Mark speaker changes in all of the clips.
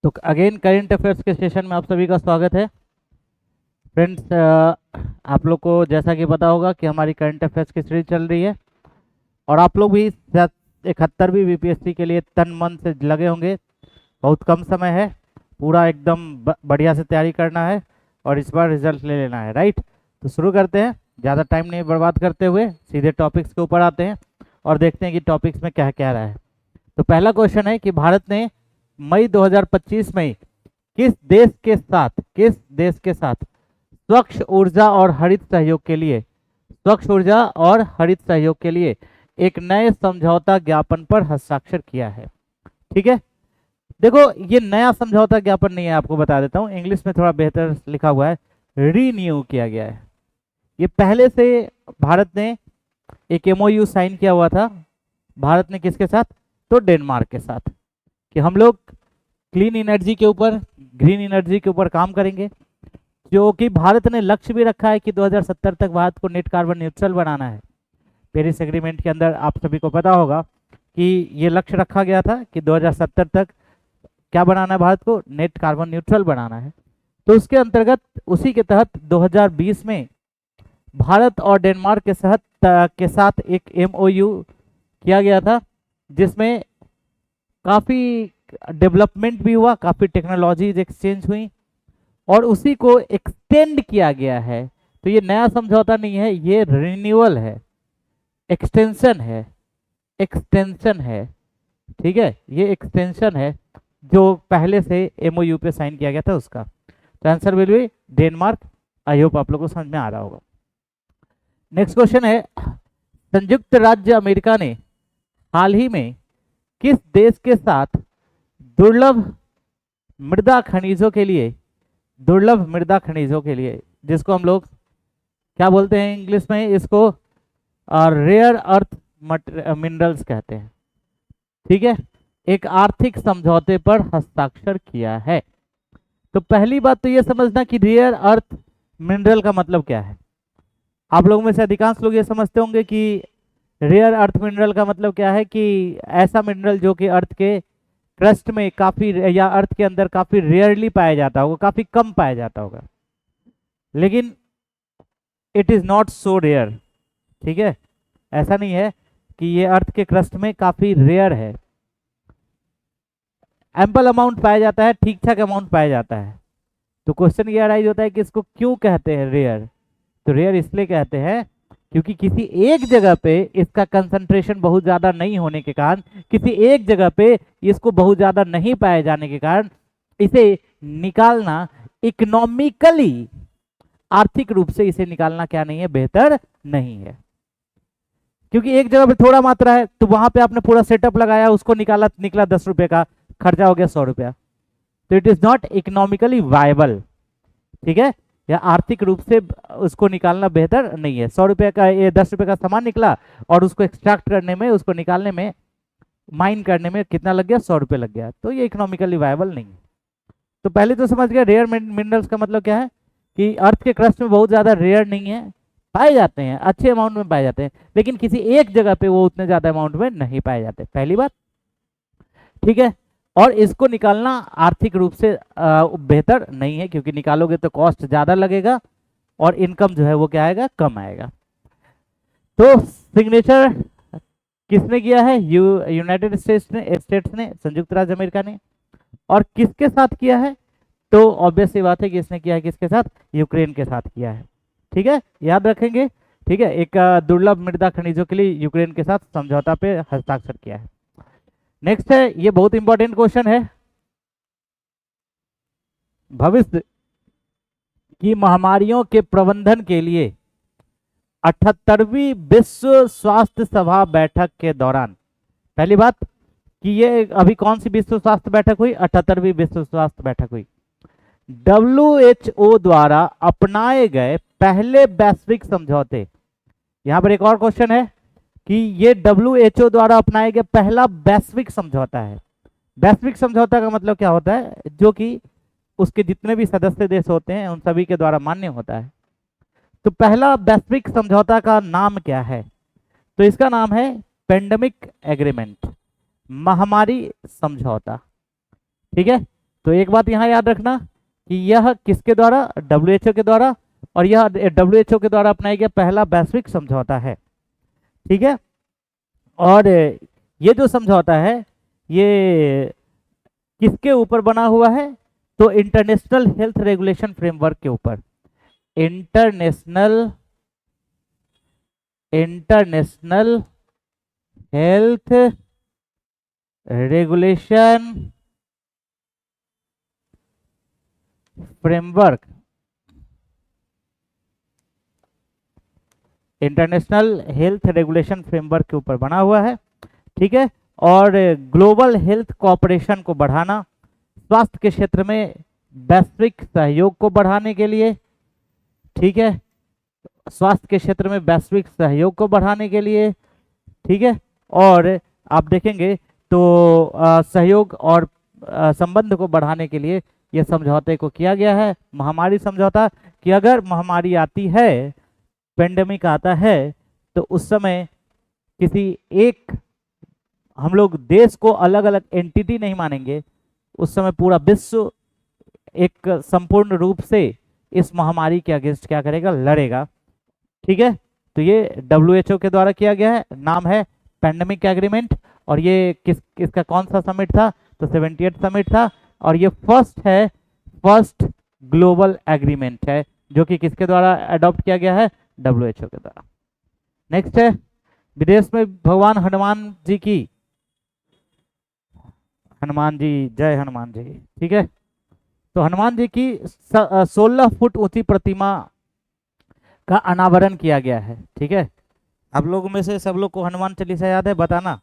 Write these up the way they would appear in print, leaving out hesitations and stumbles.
Speaker 1: तो again current affairs के session में आप सभी का स्वागत है। फ्रेंड्स, आप लोग को जैसा कि पता होगा कि हमारी करंट अफेयर्स की सीरीज चल रही है और आप लोग भी 71वीं बीपीएससी के लिए तन मन से लगे होंगे। बहुत कम समय है, पूरा एकदम बढ़िया से तैयारी करना है और इस बार रिजल्ट ले लेना है, राइट। तो शुरू करते हैं, ज़्यादा टाइम नहीं बर्बाद करते हुए सीधे टॉपिक्स के ऊपर आते हैं और देखते हैं कि टॉपिक्स में क्या कह रहा है। तो पहला क्वेश्चन है कि भारत ने मई 2025 में किस देश के साथ स्वच्छ ऊर्जा और हरित सहयोग के लिए एक नए समझौता ज्ञापन पर हस्ताक्षर किया है। ठीक है, देखो ये नया समझौता ज्ञापन नहीं है, आपको बता देता हूँ, इंग्लिश में थोड़ा बेहतर लिखा हुआ है, रीन्यू किया गया है। ये पहले से भारत ने एक एमओयू साइन किया हुआ था। भारत ने किसके साथ? तो डेनमार्क के साथ, कि हम लोग क्लीन एनर्जी के ऊपर, ग्रीन एनर्जी के ऊपर काम करेंगे, जो कि भारत ने लक्ष्य भी रखा है कि 2070 तक भारत को नेट कार्बन न्यूट्रल बनाना है। पेरिस एग्रीमेंट के अंदर आप सभी को पता होगा कि ये लक्ष्य रखा गया था कि 2070 तक क्या बनाना है, भारत को नेट कार्बन न्यूट्रल बनाना है। तो उसके अंतर्गत उसी के तहत 2020 में भारत और डेनमार्क के साथ एक एमओयू किया गया था, जिसमें काफ़ी डेवलपमेंट भी हुआ, काफ़ी टेक्नोलॉजीज एक्सचेंज हुई और उसी को एक्सटेंड किया गया है। तो ये नया समझौता नहीं है, ये रिन्यूअल है, एक्सटेंशन है। ठीक है, ये एक्सटेंशन है जो पहले से एमओयू पे साइन किया गया था उसका। तो answer will be Denmark. I hope आप लोगों को समझ में आ रहा होगा। नेक्स्ट क्वेश्चन है, संयुक्त राज्य अमेरिका ने हाल ही में किस देश के साथ दुर्लभ मृदा खनिजों के लिए जिसको हम लोग क्या बोलते हैं इंग्लिश में, इसको रेयर अर्थ मिनरल्स कहते हैं, ठीक है, एक आर्थिक समझौते पर हस्ताक्षर किया है। तो पहली बात तो ये समझना कि रेयर अर्थ मिनरल का मतलब क्या है। आप लोगों में से अधिकांश लोग ये समझते होंगे कि रेयर अर्थ मिनरल का मतलब क्या है, कि ऐसा मिनरल जो कि अर्थ के क्रस्ट में काफी या अर्थ के अंदर काफी रेयरली पाया जाता होगा, काफी कम पाया जाता होगा, लेकिन it is not so rare. ठीक है, ऐसा नहीं है कि ये अर्थ के क्रस्ट में काफी रेयर है, एम्पल अमाउंट पाया जाता है, ठीक ठाक अमाउंट पाया जाता है। तो क्वेश्चन ये अराइज होता है कि इसको क्यों कहते हैं रेयर। तो रेयर इसलिए कहते हैं क्योंकि किसी एक जगह पे इसका कंसंट्रेशन बहुत ज्यादा नहीं होने के कारण, किसी एक जगह पे इसको बहुत ज्यादा नहीं पाए जाने के कारण इसे निकालना इकोनॉमिकली, आर्थिक रूप से इसे निकालना क्या नहीं है, बेहतर नहीं है। क्योंकि एक जगह पे थोड़ा मात्रा है तो वहां पे आपने पूरा सेटअप लगाया, उसको निकला 10 रुपए का, खर्चा हो गया 100 रुपया, तो it is not economically viable. ठीक है, या आर्थिक रूप से उसको निकालना बेहतर नहीं है। 100 रुपये का, ये 10 रुपये का सामान निकला और उसको एक्सट्रैक्ट करने में, उसको निकालने में, माइन करने में कितना लग गया, 100 रुपये लग गया, तो ये इकोनॉमिकली वायबल नहीं है। तो पहले तो समझ गया रेयर मिनरल्स का मतलब क्या है, कि अर्थ के क्रस्ट में बहुत ज्यादा रेयर नहीं है, पाए जाते हैं, अच्छे अमाउंट में पाए जाते हैं, लेकिन किसी एक जगह पे वो उतने ज्यादा अमाउंट में नहीं पाए जाते, पहली बात। ठीक है, और इसको निकालना आर्थिक रूप से बेहतर नहीं है, क्योंकि निकालोगे तो कॉस्ट ज्यादा लगेगा और इनकम जो है वो क्या आएगा, कम आएगा। तो सिग्नेचर किसने किया है? यूनाइटेड स्टेट्स ने, संयुक्त राज्य अमेरिका ने। और किसके साथ किया है? तो ऑब्वियस सी बात है कि इसने किया है किसके साथ, यूक्रेन के साथ किया है। ठीक है, याद रखेंगे। ठीक है, एक दुर्लभ मृदा खनिजों के लिए यूक्रेन के साथ समझौता पे हस्ताक्षर किया है। नेक्स्ट है, ये बहुत इंपॉर्टेंट क्वेश्चन है, भविष्य की महामारियों के प्रबंधन के लिए 78वीं विश्व स्वास्थ्य सभा बैठक के दौरान, पहली बात कि ये अभी कौन सी विश्व स्वास्थ्य बैठक हुई, 78वीं विश्व स्वास्थ्य बैठक हुई। WHO द्वारा अपनाए गए पहले वैश्विक समझौते, यहां पर एक और क्वेश्चन है कि ये WHO द्वारा अपनाया गया पहला वैश्विक समझौता है। वैश्विक समझौता का मतलब क्या होता है, जो कि उसके जितने भी सदस्य देश होते हैं उन सभी के द्वारा मान्य होता है। तो पहला वैश्विक समझौता का नाम क्या है? तो इसका नाम है पेंडेमिक एग्रीमेंट, महामारी समझौता। ठीक है, तो एक बात यहाँ याद रखना कि यह किसके द्वारा, डब्ल्यूएचओ के द्वारा, और यह डब्ल्यूएचओ के द्वारा अपनाया गया पहला वैश्विक समझौता है। ठीक है, और ये जो समझौता है ये किसके ऊपर बना हुआ है, तो इंटरनेशनल हेल्थ रेगुलेशन फ्रेमवर्क के ऊपर। International health regulation framework, international health regulation framework के ऊपर बना हुआ है। ठीक है, और ग्लोबल हेल्थ कोऑपरेशन को बढ़ाना, स्वास्थ्य के क्षेत्र में वैश्विक सहयोग को बढ़ाने के लिए, ठीक है, स्वास्थ्य के क्षेत्र में वैश्विक सहयोग को बढ़ाने के लिए, ठीक है, और आप देखेंगे तो सहयोग और संबंध को बढ़ाने के लिए यह समझौते को किया गया है। महामारी समझौता कि अगर महामारी आती है, पेंडेमिक आता है, तो उस समय किसी एक, हम लोग देश को अलग अलग एंटिटी नहीं मानेंगे, उस समय पूरा विश्व एक संपूर्ण रूप से इस महामारी के अगेंस्ट क्या करेगा, लड़ेगा। ठीक है, तो ये डब्ल्यूएचओ के द्वारा किया गया है, नाम है पेंडेमिक एग्रीमेंट, और ये किसका कौन सा समिट था, तो 78 समिट था, और ये फर्स्ट ग्लोबल एग्रीमेंट है जो कि किसके द्वारा अडॉप्ट किया गया है, डब्ल्यूएचओ के द्वारा। नेक्स्ट है विदेश में भगवान हनुमान जी की, हनुमान जी, जय हनुमान जी। ठीक है, तो हनुमान जी की 16 फुट ऊंची प्रतिमा का अनावरण किया गया है। ठीक है, आप लोगों में से सब लोग को हनुमान चालीसा याद है, बताना।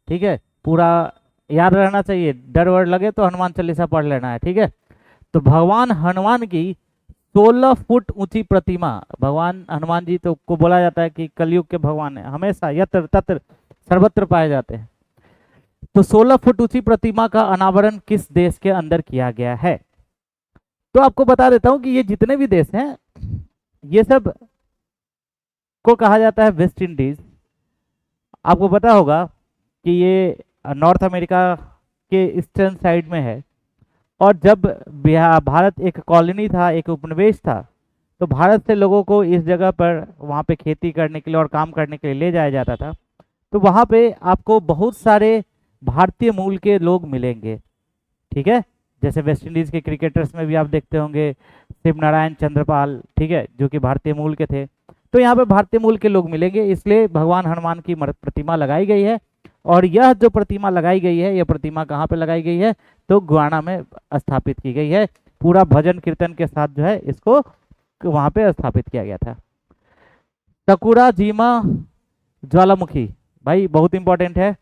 Speaker 1: ठीक है, पूरा याद रहना चाहिए, डर वर लगे तो हनुमान चालीसा पढ़ लेना है। ठीक है, तो भगवान हनुमान की 16 फुट ऊंची प्रतिमा, भगवान हनुमान जी तो को बोला जाता है कि कलयुग के भगवान है, हमेशा यत्र तत्र सर्वत्र पाए जाते हैं। तो 16 फुट ऊंची प्रतिमा का अनावरण किस देश के अंदर किया गया है, तो आपको बता देता हूं कि ये जितने भी देश हैं ये सब को कहा जाता है वेस्ट इंडीज। आपको पता होगा कि ये नॉर्थ अमेरिका के ईस्टर्न साइड में है, और जब भारत एक कॉलोनी था, एक उपनिवेश था, तो भारत से लोगों को इस जगह पर वहाँ पे खेती करने के लिए और काम करने के लिए ले जाया जाता था। तो वहाँ पे आपको बहुत सारे भारतीय मूल के लोग मिलेंगे। ठीक है, जैसे वेस्ट इंडीज के क्रिकेटर्स में भी आप देखते होंगे शिवनारायण चंद्रपाल, ठीक है, जो कि भारतीय मूल के थे। तो यहाँ पे भारतीय मूल के लोग मिलेंगे, इसलिए भगवान हनुमान की प्रतिमा लगाई गई है। और यह जो प्रतिमा लगाई गई है, यह प्रतिमा कहाँ पे लगाई गई है, तो गुआना में स्थापित की गई है। पूरा भजन कीर्तन के साथ जो है इसको वहाँ पे स्थापित किया गया था। सकुराजीमा ज्वालामुखी, भाई बहुत इंपॉर्टेंट है।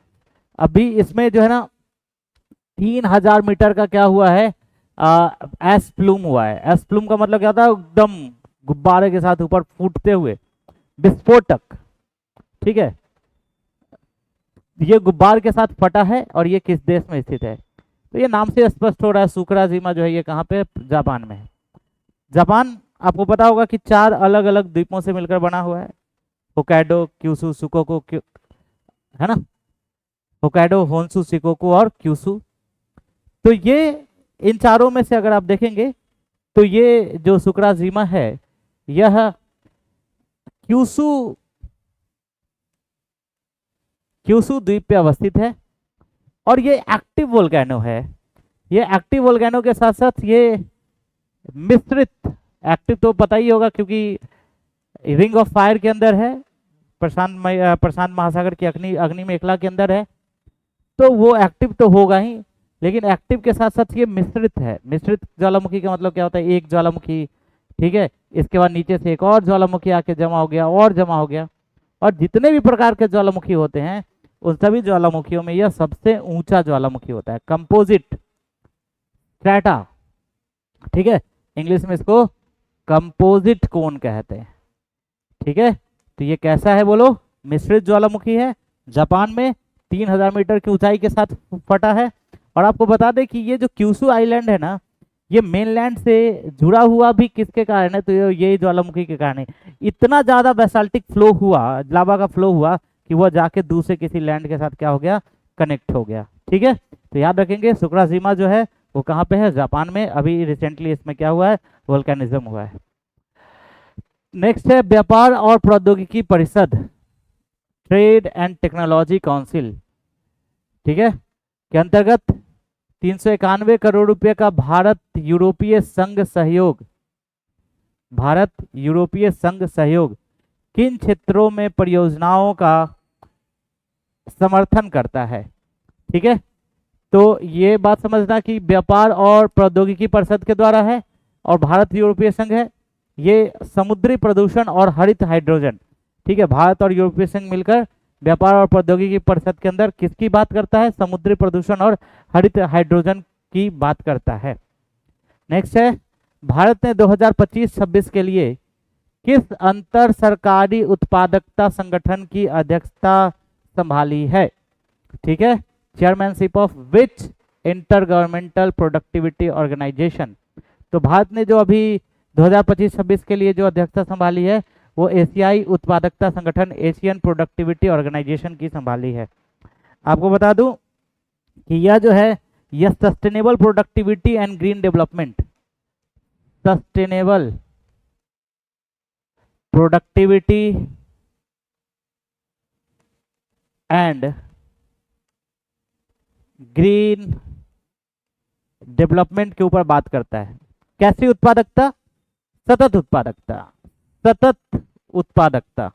Speaker 1: अभी इसमें जो है ना 3000 मीटर का क्या हुआ है, एस प्लूम हुआ है। एस प्लूम का मतलब क्या होता है, एकदम गुब्बारे के साथ ऊपर फूटते हुए विस्फोटक। ठीक है, ये गुब्बार के साथ फटा है, और ये किस देश में स्थित है, तो ये नाम से स्पष्ट हो रहा है। सुकुराजीमा जो है ये कहाँ पे, जापान में है। जापान आपको पता होगा कि 4 अलग अलग द्वीपों से मिलकर बना हुआ है, होक्काइडो, क्यूशु, शिकोकू, है ना, होक्काइडो, होन्शु, शिकोकू और क्यूशु। तो ये इन चारों में से अगर आप देखेंगे तो ये जो सुकुराजीमा है यह क्यूशु द्वीप पे अवस्थित है, और ये एक्टिव वोल्केनो है। ये एक्टिव वोल्केनो के साथ साथ ये मिश्रित, एक्टिव तो पता ही होगा क्योंकि रिंग ऑफ फायर के अंदर है, प्रशांत महासागर की अग्नि मेखला के अंदर है, तो वो एक्टिव तो होगा ही, लेकिन एक्टिव के साथ साथ ये मिश्रित है। मिश्रित ज्वालामुखी का मतलब क्या होता है, एक ज्वालामुखी, ठीक है, इसके बाद नीचे से एक और ज्वालामुखी आके जमा हो गया और जमा हो गया, और जितने भी प्रकार के ज्वालामुखी होते हैं उन सभी ज्वालामुखियों में यह सबसे ऊंचा ज्वालामुखी होता है, कंपोजिट स्ट्रैटा। ठीक है, इंग्लिश में इसको कंपोजिट कोन कहते हैं। ठीक है, तो ये कैसा है बोलो, मिश्रित ज्वालामुखी है, जापान में 3000 मीटर की ऊंचाई के साथ फटा है। और आपको बता दें कि ये जो क्यूशु आइलैंड है ना, ये मेनलैंड से जुड़ा हुआ भी किसके कारण है, तो ये ज्वालामुखी के कारण है। इतना ज्यादा बेसाल्टिक फ्लो हुआ, लावा का फ्लो हुआ कि वह जाके दूसरे किसी लैंड के साथ क्या हो गया, कनेक्ट हो गया। ठीक है, तो याद रखेंगे सुकुराजीमा जो है वो कहाँ पे है? जापान में। अभी रिसेंटली इसमें क्या हुआ है? वोल्केनिज्म हुआ है। नेक्स्ट है व्यापार और प्रौद्योगिकी परिषद, ट्रेड एंड टेक्नोलॉजी काउंसिल, ठीक है, के अंतर्गत 391 करोड़ रुपए का भारत यूरोपीय संघ सहयोग किन क्षेत्रों में परियोजनाओं का समर्थन करता है? ठीक है, तो ये बात समझना कि व्यापार और प्रौद्योगिकी परिषद के द्वारा है और भारत यूरोपीय संघ है। ये समुद्री प्रदूषण और हरित हाइड्रोजन, ठीक है, भारत और यूरोपीय संघ मिलकर व्यापार और प्रौद्योगिकी परिषद के अंदर किसकी बात करता है? समुद्री प्रदूषण और हरित हाइड्रोजन की बात करता है। नेक्स्ट है भारत ने 2025-26 के लिए किस अंतर सरकारी उत्पादकता संगठन की अध्यक्षता संभाली है? ठीक है, chairmanship of which inter governmental productivity organization. तो भारत ने जो अभी 2025-26 के लिए जो अध्यक्षता संभाली है वो एशियाई उत्पादकता संगठन, एशियन प्रोडक्टिविटी ऑर्गेनाइजेशन की संभाली है। आपको बता दूं कि यह जो है यह sustainable productivity and green development, sustainable productivity and green development के ऊपर बात करता है। कैसी उत्पादकता? सतत उत्पादकता, सतत उत्पादकता,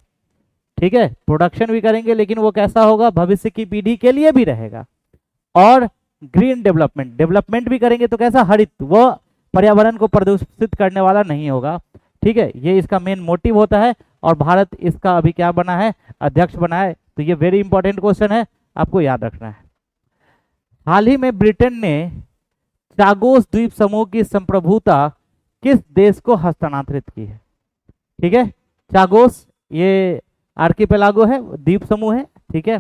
Speaker 1: ठीक है, प्रोडक्शन भी करेंगे लेकिन वो कैसा होगा? भविष्य की पीढ़ी के लिए भी रहेगा। और ग्रीन डेवलपमेंट, डेवलपमेंट भी करेंगे तो कैसा? हरित, वो पर्यावरण को प्रदूषित करने वाला नहीं होगा, ठीक है, ये इसका मेन मोटिव होता है। और भारत इसका अभी क्या बना है? अध्यक्ष बना है। तो ये वेरी इंपॉर्टेंट क्वेश्चन है, आपको याद रखना है। हाल ही में ब्रिटेन ने चागोस द्वीप समूह की संप्रभुता किस देश को हस्तांतरित की है? ठीक है, चागोस ये आर्किपेलागो है, द्वीप समूह है, ठीक है,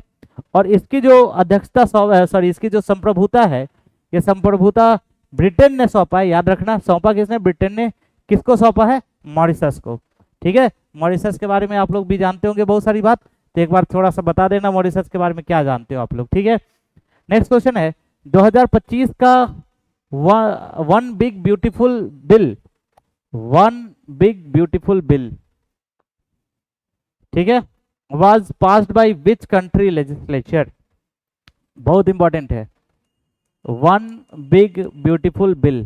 Speaker 1: और इसकी जो अध्यक्षता इसकी जो संप्रभुता है, ये संप्रभुता ब्रिटेन ने सौंपा है। याद रखना, सौंपा किसने? ब्रिटेन ने। किसको सौंपा है? मॉरिशस को, ठीक है। मॉरिशस के बारे में आप लोग भी जानते होंगे बहुत सारी बात, तो एक बार थोड़ा सा बता देना मॉरिशस के बारे में क्या जानते हो आप लोग, ठीक है। नेक्स्ट क्वेश्चन है 2025 का वन बिग ब्यूटीफुल बिल, ठीक है, was passed by which country legislature? बहुत इंपॉर्टेंट है। वन बिग ब्यूटीफुल बिल,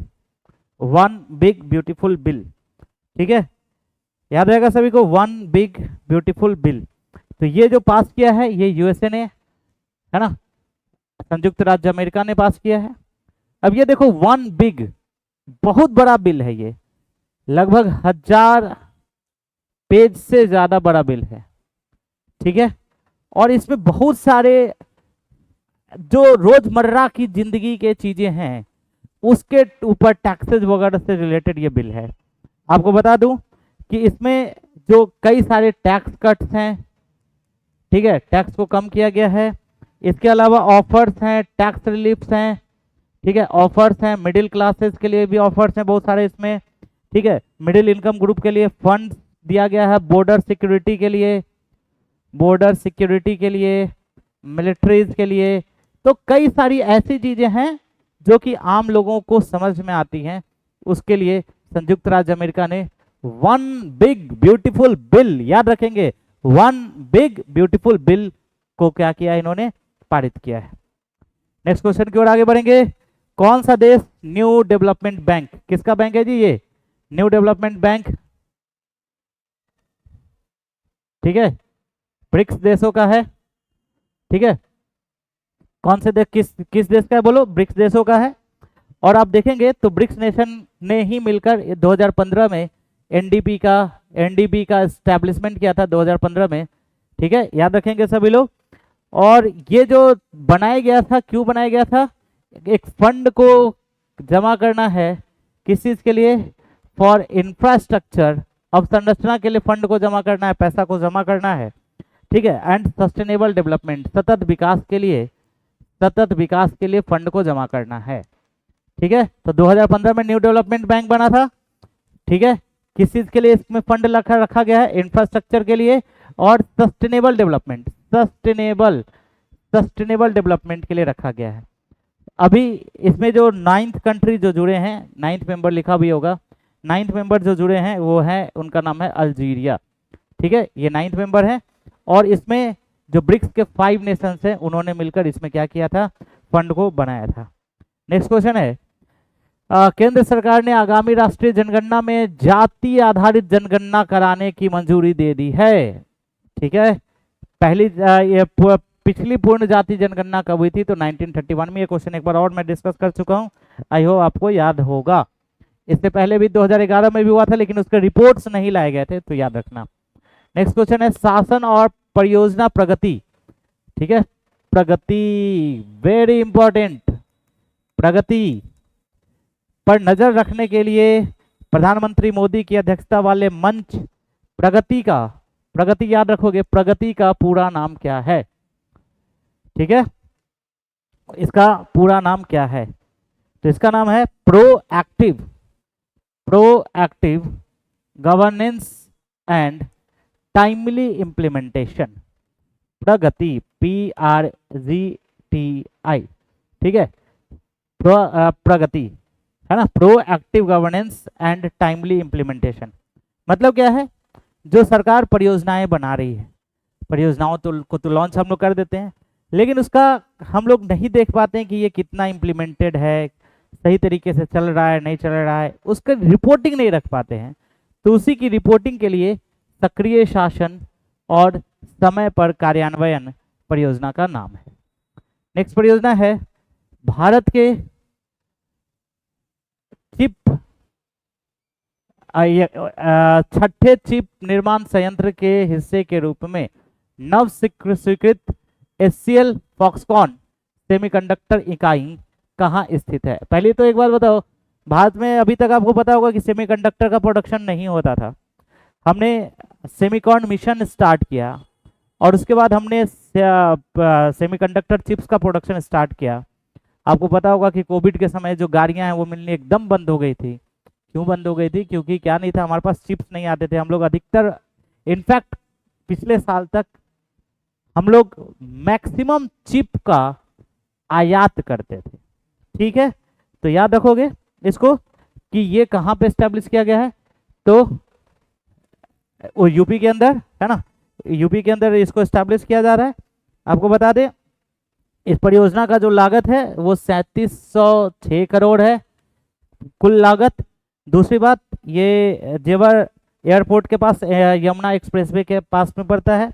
Speaker 1: ठीक है, याद रहेगा सभी को, वन बिग ब्यूटीफुल बिल। तो ये जो पास किया है ये यूएसए ने, है ना, संयुक्त राज्य अमेरिका ने पास किया है। अब ये देखो, वन बिग, बहुत बड़ा बिल है ये, लगभग 1000 पेज से ज्यादा बड़ा बिल है, ठीक है, और इसमें बहुत सारे जो रोजमर्रा की जिंदगी के चीजें हैं उसके ऊपर टैक्सेस वगैरह से रिलेटेड ये बिल है। आपको बता दूं कि इसमें जो कई सारे टैक्स कट्स हैं, ठीक है, टैक्स को कम किया गया है। इसके अलावा ऑफर्स हैं, टैक्स रिलीफ्स हैं, ठीक है, ऑफर्स हैं, मिडिल क्लासेस के लिए भी ऑफर्स हैं बहुत सारे इसमें, ठीक है, मिडिल इनकम ग्रुप के लिए फंड दिया गया है, बॉर्डर सिक्योरिटी के लिए, मिलिट्रीज के लिए। तो कई सारी ऐसी चीजें हैं जो कि आम लोगों को समझ में आती हैं, उसके लिए संयुक्त राज्य अमेरिका ने वन बिग ब्यूटीफुल बिल, याद रखेंगे, वन बिग ब्यूटीफुल बिल को क्या किया? इन्होंने पारित किया है। नेक्स्ट क्वेश्चन की ओर आगे बढ़ेंगे। कौन सा देश न्यू डेवलपमेंट बैंक, किसका बैंक है जी ये? न्यू डेवलपमेंट बैंक, ठीक है, ब्रिक्स देशों का है, ठीक है, कौन से देश, किस देश का है बोलो? ब्रिक्स देशों का है। और आप देखेंगे तो ब्रिक्स नेशन ने ही मिलकर 2015 में एनडीबी का एस्टैब्लिशमेंट किया था 2015 में, ठीक है, याद रखेंगे सभी लोग। और ये जो बनाया गया था, क्यों बनाया गया था? एक फंड को जमा करना है, किस चीज के लिए? फॉर इंफ्रास्ट्रक्चर, अवसंरचना के लिए फंड को जमा करना है, पैसा को जमा करना है, ठीक है, एंड सस्टेनेबल डेवलपमेंट, सतत विकास के लिए फंड को जमा करना है, ठीक है। तो 2015 में न्यू डेवलपमेंट बैंक बना था, ठीक है, किस चीज के लिए इसमें फंड रखा गया है? इंफ्रास्ट्रक्चर के लिए और सस्टेनेबल डेवलपमेंट के लिए रखा गया है। अभी इसमें जो 9th कंट्री जो जुड़े हैं, 9th मेंबर लिखा भी होगा, 9th मेंबर जो जुड़े हैं वो है, उनका नाम है अल्जीरिया। ठीक है, ये 9th मेंबर है। और इसमें जो ब्रिक्स के 5 नेशंस हैं उन्होंने मिलकर इसमें क्या किया था, फंड को बनाया था। नेक्स्ट क्वेश्चन है, केंद्र सरकार ने आगामी राष्ट्रीय जनगणना में जाति आधारित जनगणना कराने की मंजूरी दे दी है। ठीक है, पहली पिछली पूर्ण जाति जनगणना कब हुई थी, तो 1931 में। ये क्वेश्चन एक बार और मैं डिस्कस कर चुका हूँ, आई होप आपको याद होगा। इससे पहले भी 2011 में भी हुआ था, लेकिन उसके रिपोर्ट्स नहीं लाए गए थे, तो याद रखना। नेक्स्ट क्वेश्चन है, शासन और परियोजना प्रगति। ठीक है, प्रगति वेरी इंपॉर्टेंट। प्रगति पर नजर रखने के लिए प्रधानमंत्री मोदी की अध्यक्षता वाले मंच प्रगति याद रखोगे, प्रगति का पूरा नाम क्या है। ठीक है, इसका पूरा नाम क्या है, तो इसका नाम है proactive governance and timely implementation. Pragati, PRGTI। ठीक है, प्रगति है ना, proactive governance and timely implementation. मतलब क्या है, जो सरकार परियोजनाएं बना रही है, परियोजनाओं को तो लॉन्च हम लोग कर देते हैं, लेकिन उसका हम लोग नहीं देख पाते हैं कि ये कितना इम्प्लीमेंटेड है, सही तरीके से चल रहा है नहीं चल रहा है, उसका रिपोर्टिंग नहीं रख पाते हैं। तो उसी की रिपोर्टिंग के लिए सक्रिय शासन और समय पर कार्यान्वयन परियोजना का नाम है। नेक्स्ट परियोजना है, भारत के चिप छठे चिप निर्माण संयंत्र के हिस्से के रूप में नव स्वीकृत एचसीएल फॉक्सकॉन सेमीकंडक्टर इकाई कहाँ स्थित है। पहले तो एक बात बताओ, भारत में अभी तक आपको पता होगा कि सेमीकंडक्टर का प्रोडक्शन नहीं होता था। हमने सेमीकॉन मिशन स्टार्ट किया और उसके बाद हमने सेमीकंडक्टर चिप्स का प्रोडक्शन स्टार्ट किया। आपको पता होगा कि कोविड के समय जो गाड़ियां हैं वो मिलनी एकदम बंद हो गई थी। क्यों बंद हो गई थी, क्योंकि क्या नहीं था, हमारे पास चिप्स नहीं आते थे। हम लोग अधिकतर, इनफैक्ट पिछले साल तक हम लोग मैक्सिमम चिप का आयात करते थे। ठीक है, तो याद रखोगे इसको कि ये कहाँ पे एस्टेब्लिश किया गया है, तो वो यूपी के अंदर है ना, यूपी के अंदर इसको एस्टेब्लिश किया जा रहा है। आपको बता दें, इस परियोजना का जो लागत है वो 3706 करोड़ है कुल लागत। दूसरी बात, ये जेवर एयरपोर्ट के पास, यमुना एक्सप्रेसवे के पास में पड़ता है।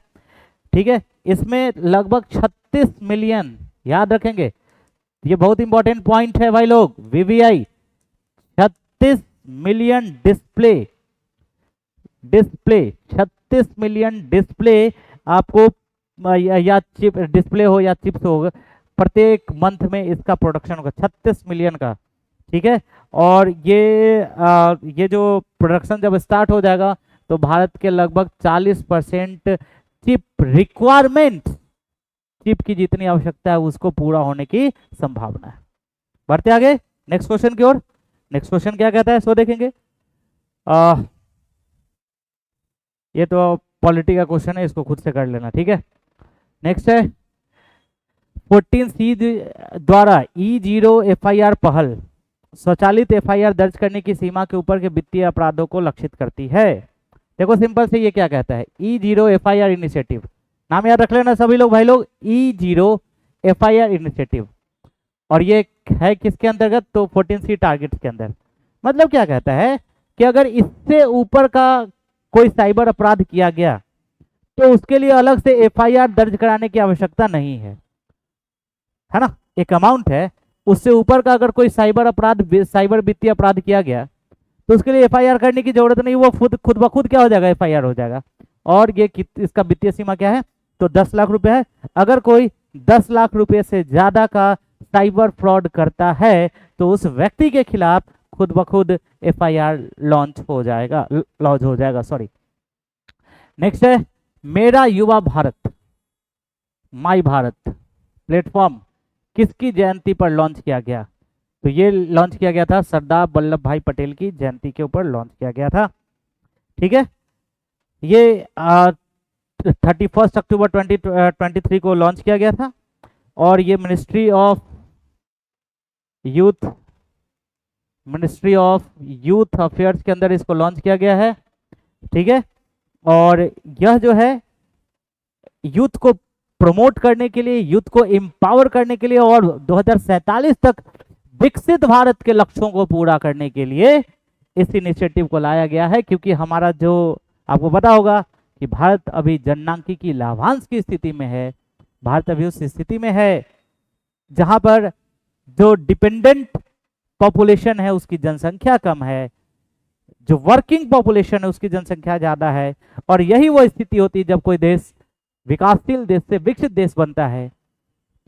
Speaker 1: ठीक है, इसमें लगभग 36 मिलियन, याद रखेंगे ये बहुत इंपॉर्टेंट पॉइंट है भाई लोग, VVI 36 million display 36 million display आपको या चिप डिस्प्ले हो या चिप्स हो, प्रत्येक मंथ में इसका प्रोडक्शन होगा 36 मिलियन का। ठीक है, और ये जो प्रोडक्शन जब स्टार्ट हो जाएगा तो भारत के लगभग 40% चिप रिक्वायरमेंट, चिप की जितनी आवश्यकता है उसको पूरा होने की संभावना है। बढ़ते आगे नेक्स्ट क्वेश्चन की ओर। नेक्स्ट क्वेश्चन क्या कहता है सो देखेंगे। ये तो पॉलिटी का क्वेश्चन है, इसको खुद से कर लेना। ठीक है, नेक्स्ट है 14C द्वारा E0 FIR पहल स्वचालित FIR दर्ज करने की सीमा के ऊपर के वित्तीय अपराधों को लक्षित करती है। देखो सिंपल से ये क्या कहता है, E0 FIR इनिशिएटिव, नाम याद रख लेना सभी लोग भाई लोग, E0 FIR इनिशिएटिव। और ये है किसके अंतर्गत, तो 14C टारगेट के अंदर। मतलब क्या कहता है कि अगर इससे ऊपर का कोई साइबर अपराध किया गया तो उसके लिए अलग से FIR दर्ज कराने की आवश्यकता नहीं है ना। एक अमाउंट है, उससे ऊपर का अगर कोई साइबर अपराध, साइबर वित्तीय अपराध किया गया तो उसके लिए FIR करने की जरूरत नहीं, वो खुद ब खुद क्या हो जाएगा, FIR हो जाएगा। और ये इसका वित्तीय सीमा क्या है, तो 10 लाख रुपए है। अगर कोई 10 लाख रुपए से ज्यादा का साइबर फ्रॉड करता है तो उस व्यक्ति के खिलाफ खुद ब खुद FIR लॉन्च हो जाएगा, सॉरी। नेक्स्ट है मेरा युवा भारत, माई भारत प्लेटफॉर्म किसकी जयंती पर लॉन्च किया गया, तो ये लॉन्च किया गया था सरदार वल्लभ भाई पटेल की जयंती के ऊपर लॉन्च किया गया था। ठीक है, ये 31 अक्टूबर 2023 को लॉन्च किया गया था। और ये Ministry of youth ministry of youth affairs के अंदर इसको लॉन्च किया गया है। ठीक है, और यह जो है यूथ को प्रमोट करने के लिए, यूथ को एम्पावर करने के लिए और 2047 तक विकसित भारत के लक्ष्यों को पूरा करने के लिए इस इनिशिएटिव को लाया गया है। क्योंकि हमारा जो आपको पता होगा कि भारत अभी जननांकिकी लाभांश की स्थिति में है। भारत अभी उस स्थिति में है जहां पर जो डिपेंडेंट पॉपुलेशन है उसकी जनसंख्या कम है, जो वर्किंग पॉपुलेशन है उसकी जनसंख्या ज्यादा है। और यही वो स्थिति होती है जब कोई देश विकासशील देश से विकसित देश बनता है।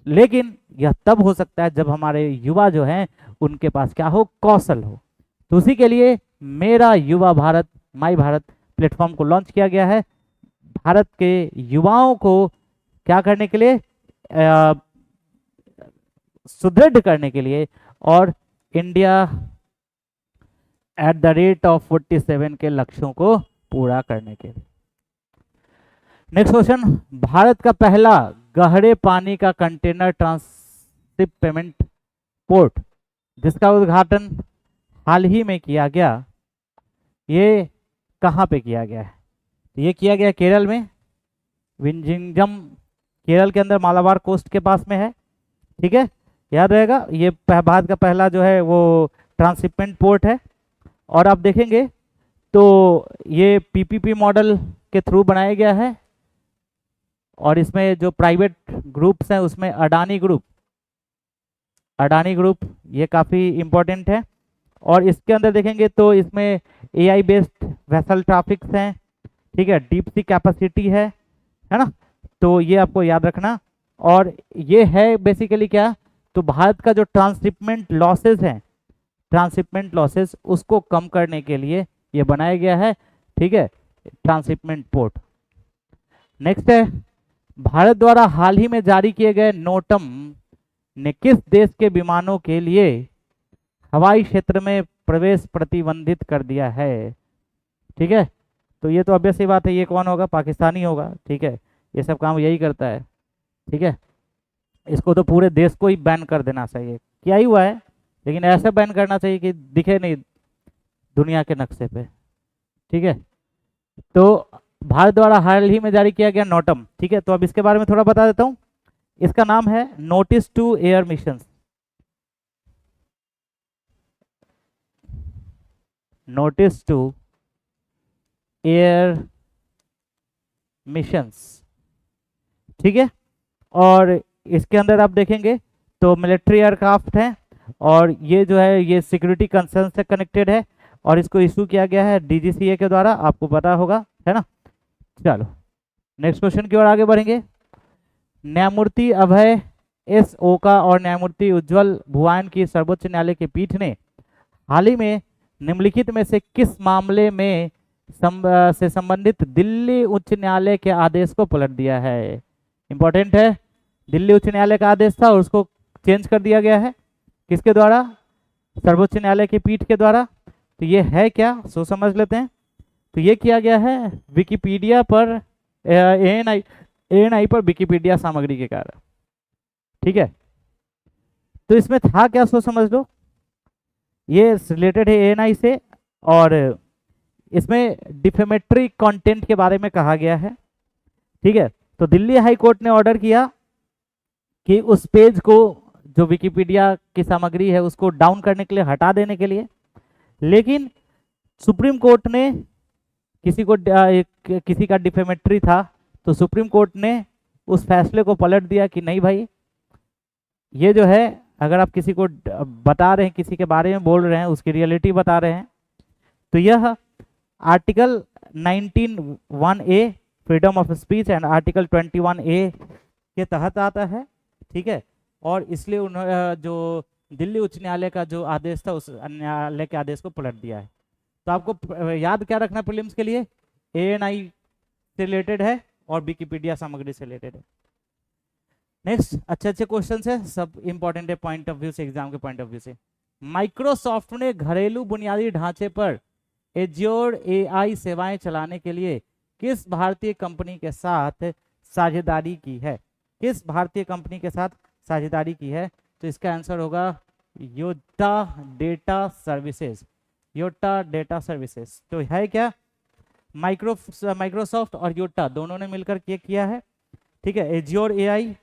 Speaker 1: लेकिन यह तब हो सकता है जब हमारे युवा जो हैं उनके पास क्या हो, कौशल हो। तो उसी के लिए मेरा युवा भारत, माई भारत प्लेटफॉर्म को लॉन्च किया गया है, भारत के युवाओं को क्या करने के लिए, सुदृढ़ करने के लिए और इंडिया @47 के लक्ष्यों को पूरा करने के लिए। नेक्स्ट क्वेश्चन, भारत का पहला गहरे पानी का कंटेनर ट्रांसशिपमेंट पोर्ट जिसका उद्घाटन हाल ही में किया गया, ये कहाँ पे किया गया है? ये किया गया केरल में, विंझिंगम केरल के अंदर मालाबार कोस्ट के पास में है। ठीक है, याद रहेगा ये भारत का पहला जो है वो ट्रांसशिपमेंट पोर्ट है। और आप देखेंगे तो ये पीपीपी मॉडल के थ्रू बनाया गया है और इसमें जो प्राइवेट ग्रुप्स हैं उसमें अडानी ग्रुप ये काफ़ी इम्पोर्टेंट है। और इसके अंदर देखेंगे तो इसमें एआई बेस्ड वेसल ट्रैफिक्स हैं। ठीक है, डीप सी कैपेसिटी है ना, तो ये आपको याद रखना। और ये है बेसिकली क्या, तो भारत का जो ट्रांसशिपमेंट लॉसेज हैं, ट्रांसशिपमेंट लॉसेज उसको कम करने के लिए ये बनाया गया है। ठीक है, ट्रांसशिपमेंट पोर्ट। नेक्स्ट है, भारत द्वारा हाल ही में जारी किए गए नोटम ने किस देश के विमानों के लिए हवाई क्षेत्र में प्रवेश प्रतिबंधित कर दिया है? ठीक है, तो ये तो ऑब्वियस सी बात है, ये कौन होगा, पाकिस्तानी होगा। ठीक है, ये सब काम यही करता है। ठीक है, इसको तो पूरे देश को ही बैन कर देना चाहिए, क्या ही हुआ है, लेकिन ऐसे बैन करना चाहिए कि दिखे नहीं दुनिया के नक्शे पे। ठीक है, तो भारत द्वारा हाल ही में जारी किया गया नोटम। ठीक है, तो अब इसके बारे में थोड़ा बता देता हूँ। इसका नाम है notice to air missions. Notice to air missions. ठीक है, और इसके अंदर आप देखेंगे तो मिलिट्री एयरक्राफ्ट है और ये जो है ये सिक्योरिटी कंसर्न से कनेक्टेड है और इसको इशू किया गया है डीजीसीए के द्वारा, आपको पता होगा, है ना। चलो नेक्स्ट क्वेश्चन की ओर आगे बढ़ेंगे। न्यायमूर्ति अभय एस ओका और न्यायमूर्ति उज्जवल भुआन की सर्वोच्च न्यायालय की पीठ ने हाल ही में निम्नलिखित में से किस मामले में से संबंधित दिल्ली उच्च न्यायालय के आदेश को पलट दिया है? इंपॉर्टेंट है, दिल्ली उच्च न्यायालय का आदेश था और उसको चेंज कर दिया गया है किसके द्वारा? सर्वोच्च न्यायालय की पीठ के द्वारा। तो ये है क्या, सो समझ लेते हैं। तो ये किया गया है विकिपीडिया पर, एएनआई पर विकिपीडिया सामग्री के कारण। ठीक है, तो इसमें था क्या, सो समझ लो। ये रिलेटेड है एएनआई से और इसमें डिफेमेटरी कंटेंट के बारे में कहा गया है। ठीक है, तो दिल्ली हाई कोर्ट ने ऑर्डर किया कि उस पेज को, जो विकिपीडिया की सामग्री है, उसको डाउन करने के लिए, हटा देने के लिए। लेकिन सुप्रीम कोर्ट ने किसी का डिफेमेटरी था तो सुप्रीम कोर्ट ने उस फैसले को पलट दिया कि नहीं भाई, ये जो है अगर आप किसी को बता रहे हैं, किसी के बारे में बोल रहे हैं, उसकी रियलिटी बता रहे हैं, तो यह article 19(1)(a freedom of speech and article 21(a) के तहत आता है। ठीक है, और इसलिए उन्होंने जो दिल्ली उच्च न्यायालय का जो आदेश था उस न्यायालय के आदेश को पलट दिया है। तो आपको याद क्या रखना प्रीलिम्स के लिए, एएनआई से रिलेटेड है और विकिपीडिया सामग्री से रिलेटेड है। नेक्स्ट, अच्छे क्वेश्चन है, सब इंपॉर्टेंट है पॉइंट ऑफ व्यू से, एग्जाम के पॉइंट ऑफ व्यू से। माइक्रोसॉफ्ट ने घरेलू बुनियादी ढांचे पर एज्योर एआई सेवाएं चलाने के लिए किस भारतीय कंपनी के साथ साझेदारी की है? किस भारतीय कंपनी के साथ साझेदारी की है? तो इसका आंसर होगा Yotta data services, Yotta data services तो है क्या, माइक्रोसॉफ्ट और योटा दोनों ने मिलकर ये किया है। ठीक है, एज्योर एआई,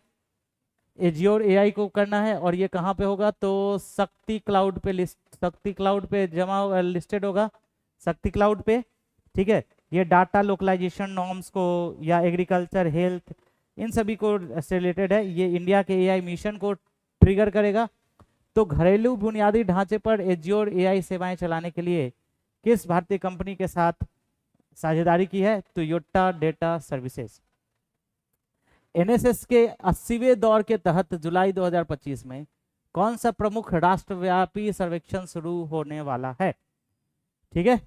Speaker 1: एज्योर एआई को करना है और ये कहाँ पे होगा, तो शक्ति क्लाउड पे शक्ति क्लाउड पे जमा लिस्टेड होगा, शक्ति क्लाउड पे। ठीक है, ये डाटा लोकलाइजेशन नॉर्म्स को या एग्रीकल्चर हेल्थ इन सभी को से रिलेटेड है। ये इंडिया के एआई मिशन को ट्रिगर करेगा। तो घरेलू बुनियादी ढांचे पर एज्योर एआई सेवाएं चलाने के लिए किस भारतीय कंपनी के साथ साझेदारी की है, तो योटा डेटा सर्विसेज। एनएसएस के 80वें दौर के तहत जुलाई 2025 में कौन सा प्रमुख राष्ट्रव्यापी सर्वेक्षण शुरू होने वाला है। ठीक है,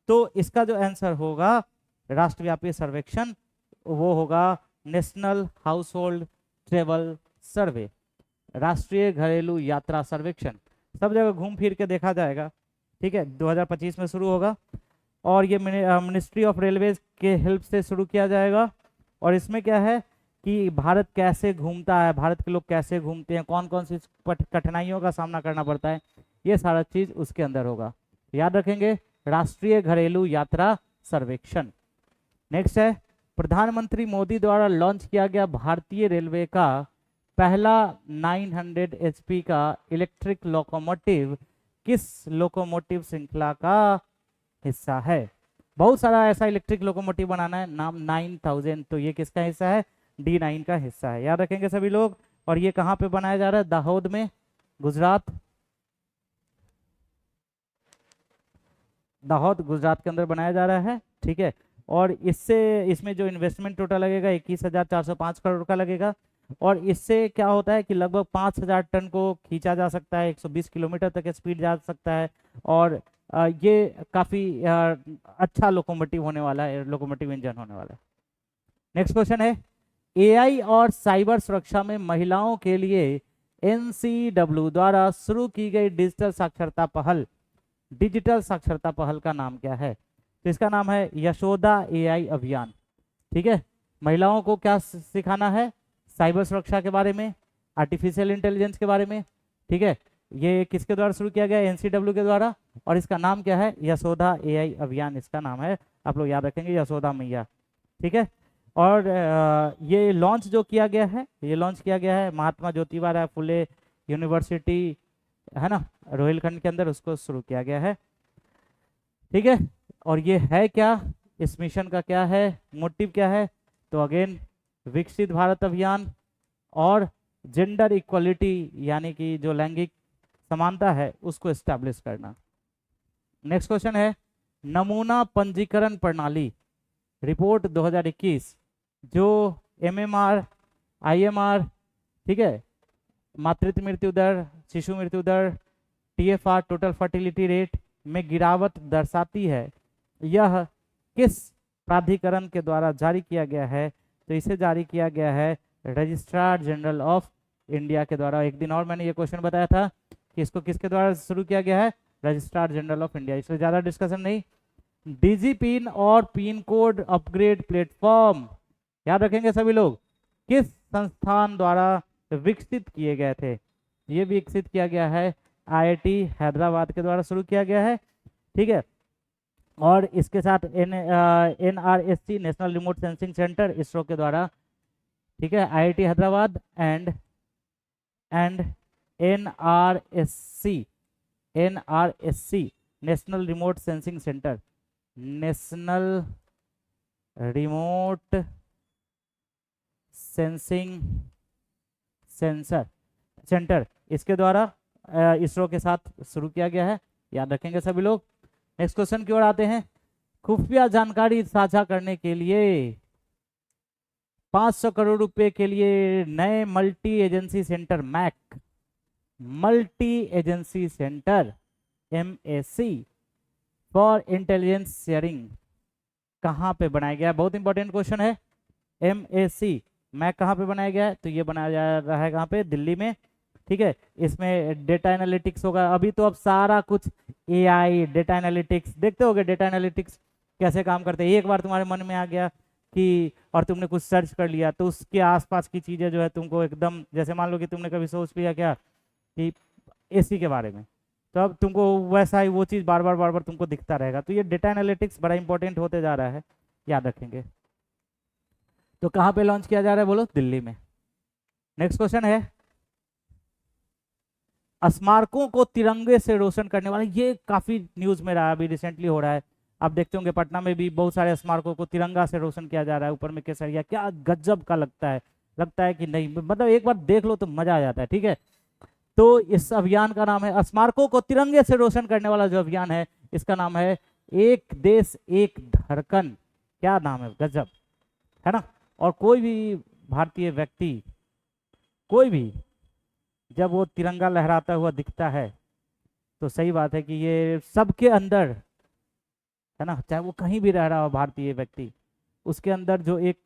Speaker 1: तो इसका जो आंसर होगा राष्ट्रव्यापी सर्वेक्षण वो होगा नेशनल हाउस होल्ड ट्रेवल सर्वे, राष्ट्रीय घरेलू यात्रा सर्वेक्षण। सब जगह घूम फिर के देखा जाएगा। ठीक है, 2025 में शुरू होगा और ये मिनिस्ट्री ऑफ रेलवेज के हेल्प से शुरू किया जाएगा। और इसमें क्या है कि भारत कैसे घूमता है, भारत के लोग कैसे घूमते हैं, कौन कौन सी कठिनाइयों का सामना करना पड़ता है, ये सारा चीज उसके अंदर होगा। याद रखेंगे, राष्ट्रीय घरेलू यात्रा सर्वेक्षण। नेक्स्ट है, प्रधानमंत्री मोदी द्वारा लॉन्च किया गया भारतीय रेलवे का पहला 900 HP का इलेक्ट्रिक लोकोमोटिव किस लोकोमोटिव श्रृंखला का हिस्सा है। बहुत सारा ऐसा इलेक्ट्रिक लोकोमोटिव बनाना है, नाम 9000, तो ये किसका हिस्सा है, D9 का हिस्सा है। याद रखेंगे सभी लोग। और ये कहाँ पे बनाया जा रहा है, दाहोद में, गुजरात, दाहोद गुजरात के अंदर बनाया जा रहा है। ठीक है, और इसमें जो इन्वेस्टमेंट टोटल लगेगा 21,405 करोड़ का लगेगा। और इससे क्या होता है कि लगभग 5000 टन को खींचा जा सकता है, 120 किलोमीटर तक स्पीड जा सकता है। और ये काफी अच्छा लोकोमोटिव होने वाला है, लोकोमोटिव इंजन होने वाला है। नेक्स्ट क्वेश्चन है, एआई और साइबर सुरक्षा में महिलाओं के लिए NCW द्वारा शुरू की गई डिजिटल साक्षरता पहल का नाम क्या है। तो इसका नाम है यशोदा AI अभियान। ठीक है, महिलाओं को क्या सिखाना है, साइबर सुरक्षा के बारे में, आर्टिफिशियल इंटेलिजेंस के बारे में। ठीक है, ये किसके द्वारा शुरू किया गया, NCW के द्वारा। और इसका नाम क्या है, यशोदा AI अभियान इसका नाम है। आप लोग याद रखेंगे, यशोदा मैया। ठीक है, और ये लॉन्च जो किया गया है, ये लॉन्च किया गया है महात्मा ज्योतिबा राय फुले यूनिवर्सिटी है ना, रोहिलखंड के अंदर, उसको शुरू किया गया है। ठीक है, और ये है क्या, इस मिशन का क्या है, मोटिव क्या है, तो अगेन विकसित भारत अभियान और जेंडर इक्वलिटी यानी कि जो लैंगिक समानता है उसको एस्टैब्लिश करना। नेक्स्ट क्वेश्चन है, नमूना पंजीकरण प्रणाली रिपोर्ट 2021 जो MMR IMR, ठीक है, मातृत्व मृत्यु दर, शिशु मृत्यु दर, TFR टोटल फर्टिलिटी रेट में गिरावट दर्शाती है, यह किस प्राधिकरण के द्वारा जारी किया गया है। तो इसे जारी किया गया है रजिस्ट्रार जनरल ऑफ इंडिया के द्वारा। एक दिन और मैंने ये क्वेश्चन बताया था कि इसको किसके द्वारा शुरू किया गया है, रजिस्ट्रार जनरल ऑफ इंडिया। इसलिए ज़्यादा डिस्कशन नहीं। डिजी पिन और पिन कोड अपग्रेड प्लेटफॉर्म याद रखेंगे सभी लोग, किस संस्थान द्वारा विकसित किए गए थे। ये विकसित किया गया है IIT हैदराबाद के द्वारा शुरू किया गया है। ठीक है, और इसके साथ NRSC national remote sensing centre ISRO के द्वारा, ठीक है, IIT Hyderabad and NRSC national remote sensing centre, national remote sensing centre इसके द्वारा इसरो के साथ शुरू किया गया है। याद रखेंगे सभी लोग। नेक्स्ट क्वेश्चन की ओर आते हैं। खुफिया जानकारी साझा करने के लिए 500 करोड़ रुपए के लिए नए multi agency centre MAC for intelligence sharing कहाँ पे बनाया गया है। बहुत इंपॉर्टेंट क्वेश्चन है। मैक कहाँ पे बनाया गया है, तो ये बनाया जा रहा है कहाँ पे, दिल्ली में। ठीक है, इसमें डेटा एनालिटिक्स होगा। अभी तो अब सारा कुछ AI डेटा एनालिटिक्स देखते होगे, डेटा एनालिटिक्स कैसे काम करते हैं। एक बार तुम्हारे मन में आ गया कि और तुमने कुछ सर्च कर लिया तो उसके आसपास की चीज़ें जो है तुमको एकदम, जैसे मान लो कि तुमने कभी सोच लिया क्या कि एसी के बारे में। तो अब तुमको वैसा ही वो चीज़ बार बार तुमको दिखता रहेगा। तो ये डेटा एनालिटिक्स बड़ा इंपॉर्टेंट होते जा रहा है, याद रखेंगे। तो कहाँ पे लॉन्च किया जा रहा है बोलो? दिल्ली में। नेक्स्ट क्वेश्चन है, स्मारकों को तिरंगे से रोशन करने वाला, ये काफी न्यूज में रहा, अभी रिसेंटली हो रहा है। आप देखते होंगे पटना में भी बहुत सारे स्मारकों को तिरंगा से रोशन किया जा रहा है, ऊपर में केसरिया, क्या गजब का लगता है कि नहीं, मतलब एक बार देख लो तो मजा आ जाता है। ठीक है, तो इस अभियान का नाम है, स्मारकों को तिरंगे से रोशन करने वाला जो अभियान है, इसका नाम है एक देश एक धड़कन। क्या नाम है, गजब है ना। और कोई भी भारतीय व्यक्ति, कोई भी जब वो तिरंगा लहराता हुआ दिखता है तो सही बात है कि ये सबके अंदर है ना, चाहे वो कहीं भी रह रहा हो भारतीय व्यक्ति, उसके अंदर जो एक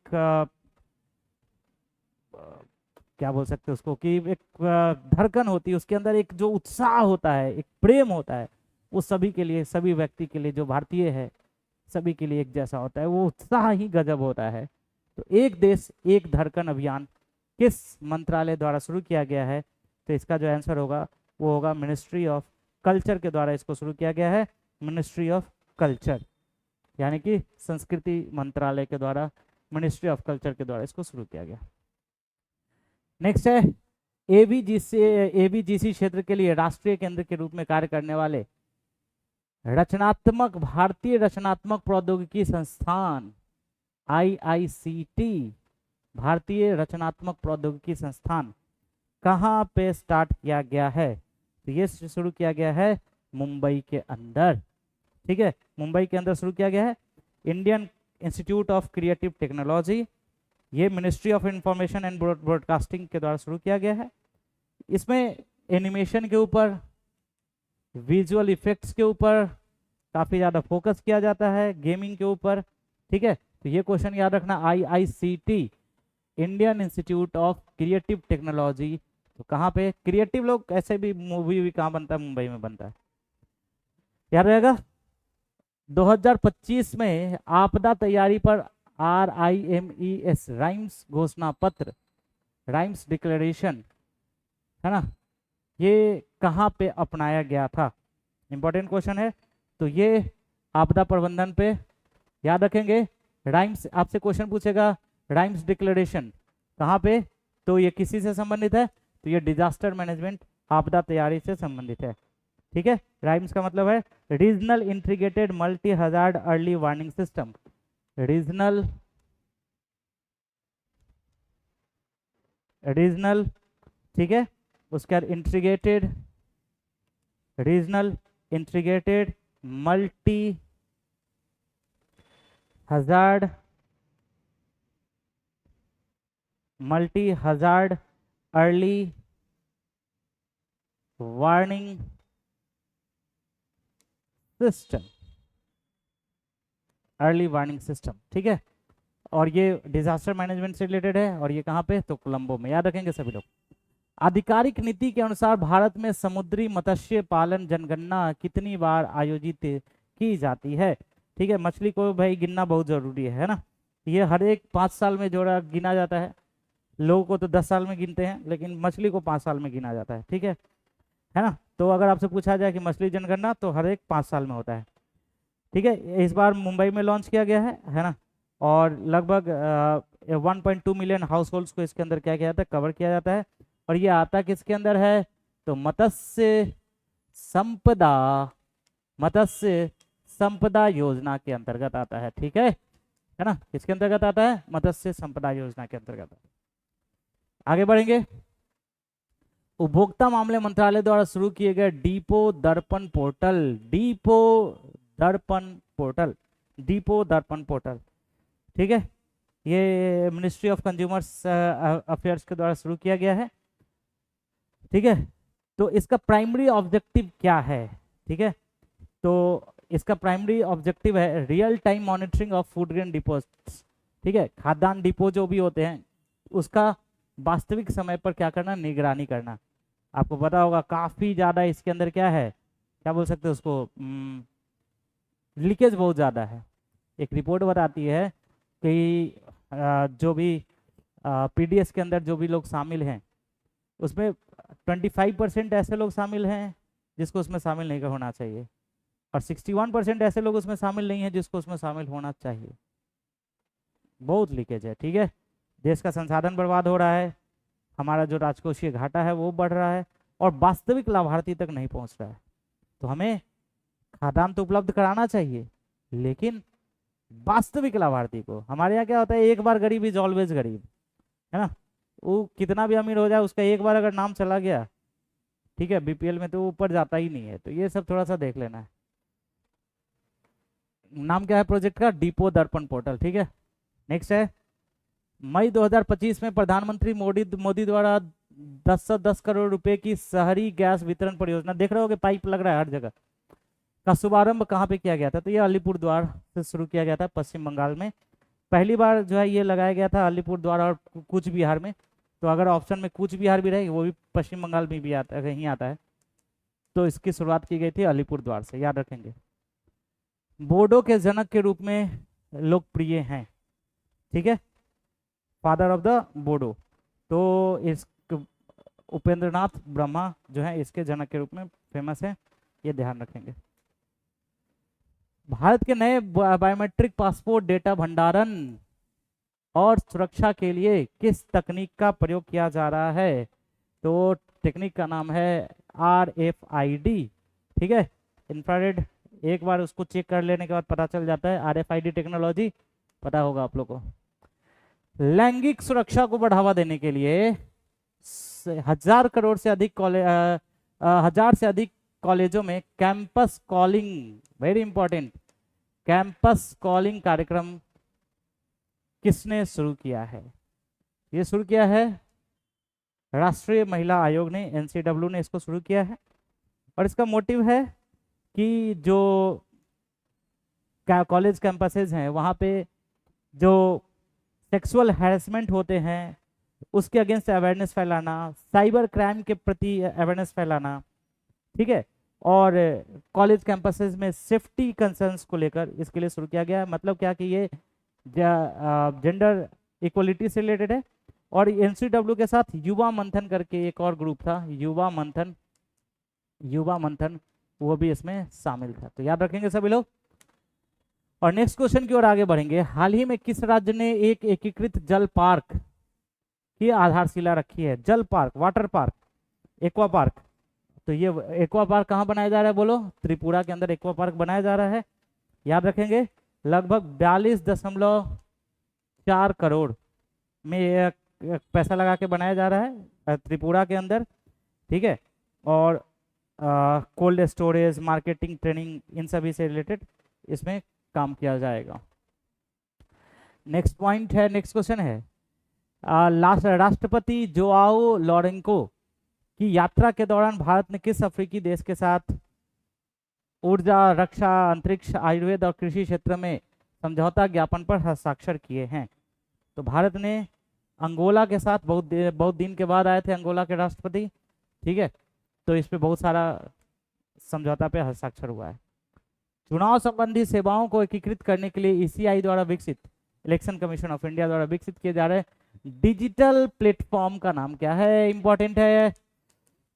Speaker 1: क्या बोल सकते हैं उसको, कि एक धड़कन होती है उसके अंदर, एक जो उत्साह होता है, एक प्रेम होता है, वो सभी के लिए, सभी व्यक्ति के लिए जो भारतीय है सभी के लिए एक जैसा होता है, वो उत्साह ही गजब होता है। तो एक देश एक धड़कन अभियान किस मंत्रालय द्वारा शुरू किया गया है? तो इसका जो आंसर होगा वो होगा मिनिस्ट्री ऑफ कल्चर के द्वारा इसको शुरू किया गया है। मिनिस्ट्री ऑफ कल्चर यानी कि संस्कृति मंत्रालय के द्वारा, मिनिस्ट्री ऑफ कल्चर के द्वारा इसको शुरू किया गया। नेक्स्ट है, एबीजीसी क्षेत्र के लिए राष्ट्रीय केंद्र के रूप में कार्य करने वाले रचनात्मक भारतीय रचनात्मक प्रौद्योगिकी संस्थान आईआईसीटी, भारतीय रचनात्मक प्रौद्योगिकी संस्थान कहाँ पे स्टार्ट किया गया है? तो ये शुरू किया गया है मुंबई के अंदर। ठीक है, मुंबई के अंदर शुरू किया गया है। Indian Institute of Creative Technology, ये Ministry of Information and Broadcasting के द्वारा शुरू किया गया है। इसमें एनिमेशन के ऊपर, विजुअल इफेक्ट्स के ऊपर काफ़ी ज़्यादा फोकस किया जाता है, गेमिंग के ऊपर। ठीक है, तो ये क्वेश्चन याद रखना, IICT Indian Institute of Creative technology, तो कहाँ पे? क्रिएटिव लोग ऐसे भी मूवी भी कहाँ बनता है? मुंबई में बनता है, याद रहेगा। 2025 में आपदा तैयारी पर RIMES राइम्स घोषणा पत्र, राइम्स डिक्लेरेशन है ना, ये कहाँ पे अपनाया गया था? इंपॉर्टेंट क्वेश्चन है। तो ये आपदा प्रबंधन पे याद रखेंगे। राइम्स आपसे क्वेश्चन पूछेगा, राइम्स डिक्लेरेशन कहाँ पे? तो ये किसी से संबंधित है? तो ये डिजास्टर मैनेजमेंट, आपदा तैयारी से संबंधित है। ठीक है, राइम्स का मतलब है regional integrated multi hazard early warning system, regional ठीक है, उसके बाद regional integrated multi hazard early warning system, early warning system. ठीक है, और ये डिजास्टर मैनेजमेंट से रिलेटेड है, और ये कहाँ पे? तो कोलंबो में, याद रखेंगे सभी लोग। आधिकारिक नीति के अनुसार भारत में समुद्री मत्स्य पालन जनगणना कितनी बार आयोजित की जाती है? ठीक है, मछली को भाई गिनना बहुत जरूरी है ना, ये हर एक 5 साल में जोड़ा गिना जाता है। लोगों को तो 10 साल में गिनते हैं, लेकिन मछली को 5 साल में गिना जाता है। ठीक है ना। तो अगर आपसे पूछा जाए कि मछली जनगणना, तो हर एक 5 साल में होता है। ठीक है, इस बार मुंबई में लॉन्च किया गया है ना, और लगभग 1.2 मिलियन हाउस होल्ड्स को इसके अंदर क्या किया जाता है? कवर किया जाता है। और ये आता किसके अंदर है? तो मत्स्य संपदा योजना के अंतर्गत आता है। ठीक है ना, किसके अंतर्गत आता है? मत्स्य संपदा योजना के अंतर्गत। आगे बढ़ेंगे, उपभोक्ता मामले मंत्रालय द्वारा शुरू किए गए डिपो दर्पण पोर्टल, ठीक है, ये मिनिस्ट्री ऑफ कंज्यूमर्स अफेयर्स के द्वारा शुरू किया गया है। ठीक है, तो इसका प्राइमरी ऑब्जेक्टिव क्या है? ठीक है, तो इसका प्राइमरी ऑब्जेक्टिव है real time monitoring of food grain depots. ठीक है, खाद्यान्न डिपो जो भी होते हैं उसका वास्तविक समय पर क्या करना? निगरानी करना। आपको पता होगा काफी ज्यादा इसके अंदर क्या है, क्या बोल सकते हैं उसको, लीकेज बहुत ज्यादा है। एक रिपोर्ट बताती है कि जो भी PDS के अंदर जो भी लोग शामिल हैं उसमें 25% ऐसे लोग शामिल हैं जिसको उसमें शामिल नहीं होना चाहिए, और 61% ऐसे लोग उसमें शामिल नहीं हैं जिसको उसमें शामिल होना चाहिए। बहुत लीकेज है, ठीक है। देश का संसाधन बर्बाद हो रहा है, हमारा जो राजकोषीय घाटा है वो बढ़ रहा है, और वास्तविक लाभार्थी तक नहीं पहुंच रहा है। तो हमें खाद्यान्न तो उपलब्ध कराना चाहिए, लेकिन वास्तविक लाभार्थी को। हमारे यहाँ क्या होता है, एक बार गरीब इज ऑलवेज गरीब, है ना। वो कितना भी अमीर हो जाए, उसका एक बार अगर नाम चला गया, ठीक है, बीपीएल में, तो वो ऊपर जाता ही नहीं है। तो ये सब थोड़ा सा देख लेना है। नाम क्या है प्रोजेक्ट का, डिपो दर्पण पोर्टल, ठीक है। नेक्स्ट है, मई 2025 में प्रधानमंत्री मोदी द्वारा 10 करोड़ रुपए की शहरी गैस वितरण परियोजना, देख रहे होगे पाइप लग रहा है हर जगह, का शुभारंभ कहाँ पे किया गया था। तो ये अलीपुर द्वार से शुरू किया गया था, पश्चिम बंगाल में। पहली बार जो है ये लगाया गया था अलीपुर द्वार और कूच बिहार में। तो अगर ऑप्शन में कूच बिहार भी रहे, वो भी पश्चिम बंगाल में भी आता है, कहीं आता है। तो इसकी शुरुआत की गई थी अलीपुर द्वार से, याद रखेंगे। बोडो के जनक के रूप में लोकप्रिय हैं, ठीक है, फादर ऑफ द बोडो। तो इस उपेंद्रनाथ ब्रह्मा जो है इसके जनक के रूप में फेमस है, ये ध्यान रखेंगे। भारत के नए बायोमेट्रिक पासपोर्ट डेटा भंडारण और सुरक्षा के लिए किस तकनीक का प्रयोग किया जा रहा है। तो टेक्निक का नाम है RFID, ठीक है, इंफ्रारेड। एक बार उसको चेक कर लेने के बाद पता चल जाता है, RFID टेक्नोलॉजी पता होगा आप लोग को। लैंगिक सुरक्षा को बढ़ावा देने के लिए 1000 से अधिक कॉलेजों में campus calling, very important, campus calling कार्यक्रम किसने शुरू किया है। ये शुरू किया है राष्ट्रीय महिला आयोग ने, NCW ने इसको शुरू किया है। और इसका मोटिव है कि जो कॉलेज कैंपसेज हैं वहाँ पे जो सेक्सुअल हैरेसमेंट होते हैं उसके अगेंस्ट अवेयरनेस फैलाना, साइबर क्राइम के प्रति अवेयरनेस फैलाना, ठीक है, और कॉलेज कैंपसेज में सेफ्टी कंसर्न्स को लेकर इसके लिए शुरू किया गया है। मतलब क्या कि ये जेंडर इक्वलिटी से रिलेटेड है। और NCW के साथ युवा मंथन करके एक और ग्रुप था, युवा मंथन, वो भी इसमें शामिल था। तो याद रखेंगे सभी लोग। और नेक्स्ट क्वेश्चन की ओर आगे बढ़ेंगे। हाल ही में किस राज्य ने एक एकीकृत जल पार्क की आधारशिला रखी है। जल park, water park, aqua park. तो ये एक्वा पार्क कहाँ बनाया जा रहा है, बोलो। त्रिपुरा के अंदर एक्वा पार्क बनाया जा रहा है, याद रखेंगे। लगभग 42.4 करोड़ में पैसा लगा के बनाया जा रहा है त्रिपुरा के अंदर, ठीक है। और कोल्ड स्टोरेज, मार्केटिंग, ट्रेनिंग, इन सभी से रिलेटेड इसमें काम किया जाएगा। नेक्स्ट पॉइंट है, नेक्स्ट क्वेश्चन है, राष्ट्रपति जोआओ लोरेंको की यात्रा के दौरान भारत ने किस अफ्रीकी देश के साथ ऊर्जा, रक्षा, अंतरिक्ष, आयुर्वेद और कृषि क्षेत्र में समझौता ज्ञापन पर हस्ताक्षर किए हैं। तो भारत ने अंगोला के साथ बहुत दिन के बाद आए थे अंगोला के राष्ट्रपति, ठीक है। तो इस पे बहुत सारा समझौता पे हस्ताक्षर हुआ है। चुनाव संबंधी सेवाओं को एकीकृत करने के लिए ECI द्वारा विकसित, इलेक्शन कमीशन ऑफ इंडिया द्वारा विकसित किए जा रहे डिजिटल प्लेटफॉर्म का नाम क्या है। इंपॉर्टेंट है,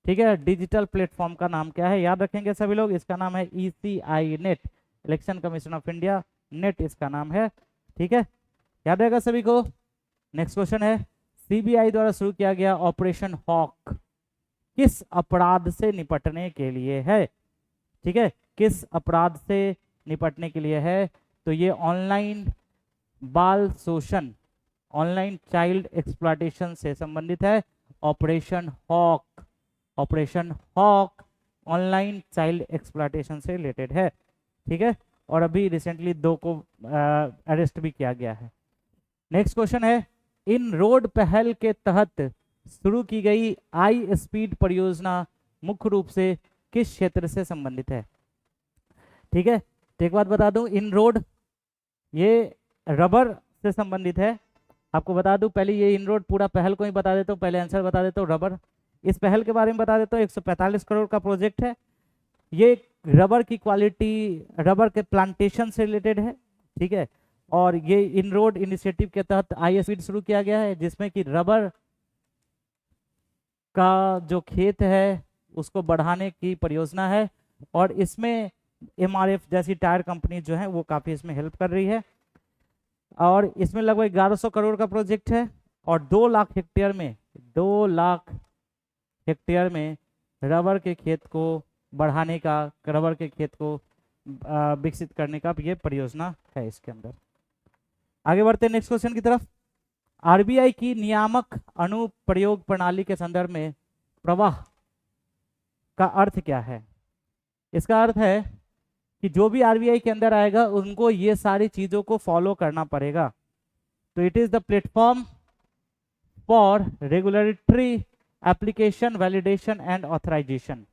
Speaker 1: ठीक है। डिजिटल प्लेटफॉर्म का नाम क्या है, याद रखेंगे सभी लोग। इसका नाम है ECI net, election commission of India net इसका नाम है, ठीक है, याद रहेगा सभी को। नेक्स्ट क्वेश्चन है, CBI द्वारा शुरू किया गया ऑपरेशन हॉक किस अपराध से निपटने के लिए है, ठीक है, किस अपराध से निपटने के लिए है। तो ये ऑनलाइन बाल शोषण, ऑनलाइन चाइल्ड एक्सप्लॉयटेशन से संबंधित है। Operation Hawk online child exploitation से रिलेटेड है, ठीक है। और अभी रिसेंटली 2 को अरेस्ट भी किया गया है। नेक्स्ट क्वेश्चन है, इन रोड पहल के तहत शुरू की गई iSpeed परियोजना मुख्य रूप से किस क्षेत्र से संबंधित है, ठीक है। तो एक बात बता दूं, इन रोड ये रबर से संबंधित है। आपको बता दूं, पहले ये इन रोड पूरा पहल को ही बता देता हूँ, पहले आंसर बता देता हूँ। रबर, इस पहल के बारे में बता देता हूँ। 145 करोड़ का प्रोजेक्ट है। ये रबर की क्वालिटी, रबर के प्लांटेशन से रिलेटेड है, ठीक है। और ये इन रोड इनिशिएटिव के तहत iSpeed शुरू किया गया है, जिसमें कि रबर का जो खेत है उसको बढ़ाने की परियोजना है, और इसमें एमआरएफ जैसी टायर कंपनी जो है वो काफ़ी इसमें हेल्प कर रही है। और इसमें लगभग 1100 करोड़ का प्रोजेक्ट है, और 2 लाख हेक्टेयर में 2 लाख हेक्टेयर में रबर के खेत को बढ़ाने का, रबर के खेत को विकसित करने का ये परियोजना है इसके अंदर। आगे बढ़ते हैं नेक्स्ट क्वेश्चन की तरफ। आरबीआई की नियामक अनुप्रयोग प्रणाली के संदर्भ में प्रवाह का अर्थ क्या है? इसका अर्थ है कि जो भी आरबीआई के अंदर आएगा उनको ये सारी चीजों को फॉलो करना पड़ेगा। तो it is the platform for regulatory application validation and authorisation.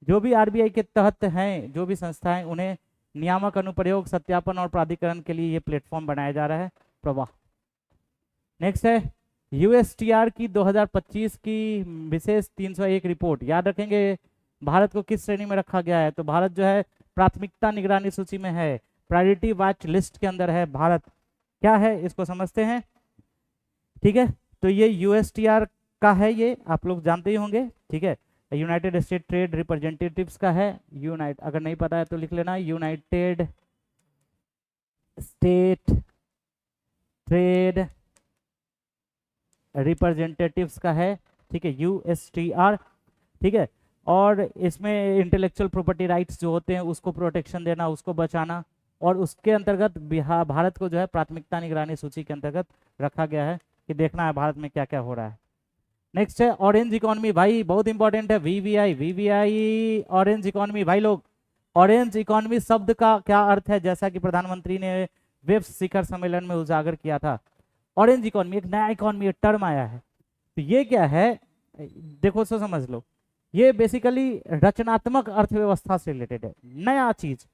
Speaker 1: जो भी आरबीआई के तहत हैं, जो भी संस्थाएं, उन्हें नियामक अनुप्रयोग सत्यापन और प्राधिकरण के लिए ये प्लेटफॉर्म बनाया जा रहा है प्रवाह। नेक्स्ट है यूएसटीआर की 2025 की विशेष 301 रिपोर्ट। याद रखेंगे भारत को किस श्रेणी में रखा गया है, तो भारत जो है प्राथमिकता निगरानी सूची में है, प्रायोरिटी वॉच लिस्ट के अंदर है भारत। क्या है इसको समझते हैं, ठीक है। तो ये यूएसटीआर का है, ये आप लोग जानते ही होंगे, ठीक है। यूनाइटेड स्टेट ट्रेड रिप्रेजेंटेटिव्स का है, अगर नहीं पता है तो लिख लेना, यूनाइटेड स्टेट ट्रेड रिप्रेजेंटेटिव्स का है, ठीक है, यूएसटीआर, ठीक है। और इसमें इंटेलेक्चुअल प्रॉपर्टी राइट्स जो होते हैं उसको प्रोटेक्शन देना, उसको बचाना, और उसके अंतर्गत भारत को जो है प्राथमिकता निगरानी सूची के अंतर्गत रखा गया है कि देखना है भारत में क्या क्या हो रहा है। नेक्स्ट है ऑरेंज इकोनॉमी, भाई बहुत इंपॉर्टेंट है, वीवीआई ऑरेंज इकोनॉमी। भाई लोग, ऑरेंज इकोनॉमी शब्द का क्या अर्थ है, जैसा कि प्रधानमंत्री ने वेब शिखर सम्मेलन में उजागर किया था। ऑरेंज इकोनॉमी एक नया इकोनॉमी टर्म आया है, तो ये क्या है देखो, सो समझ लो, ये बेसिकली रचनात्मक अर्थव्यवस्था से रिलेटेड है। नया चीज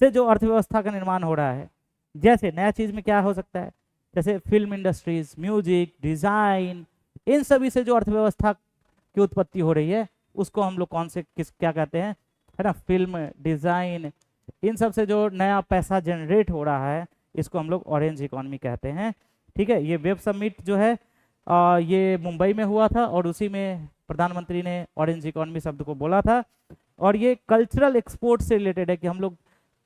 Speaker 1: से जो अर्थव्यवस्था का निर्माण हो रहा है, जैसे नया चीज में क्या हो सकता है, जैसे फिल्म इंडस्ट्रीज, म्यूजिक, डिजाइन, इन सभी से जो अर्थव्यवस्था की उत्पत्ति हो रही है उसको हम लोग कौन से क्या कहते हैं, है ना, फिल्म, डिजाइन, इन सब से जो नया पैसा जनरेट हो रहा है इसको हम लोग ऑरेंज इकोनॉमी कहते हैं, ठीक है। ये वेब समिट जो है ये मुंबई में हुआ था, और उसी में प्रधानमंत्री ने ऑरेंज इकोनॉमी शब्द को बोला था। और ये कल्चरल एक्सपोर्ट से रिलेटेड है कि हम लोग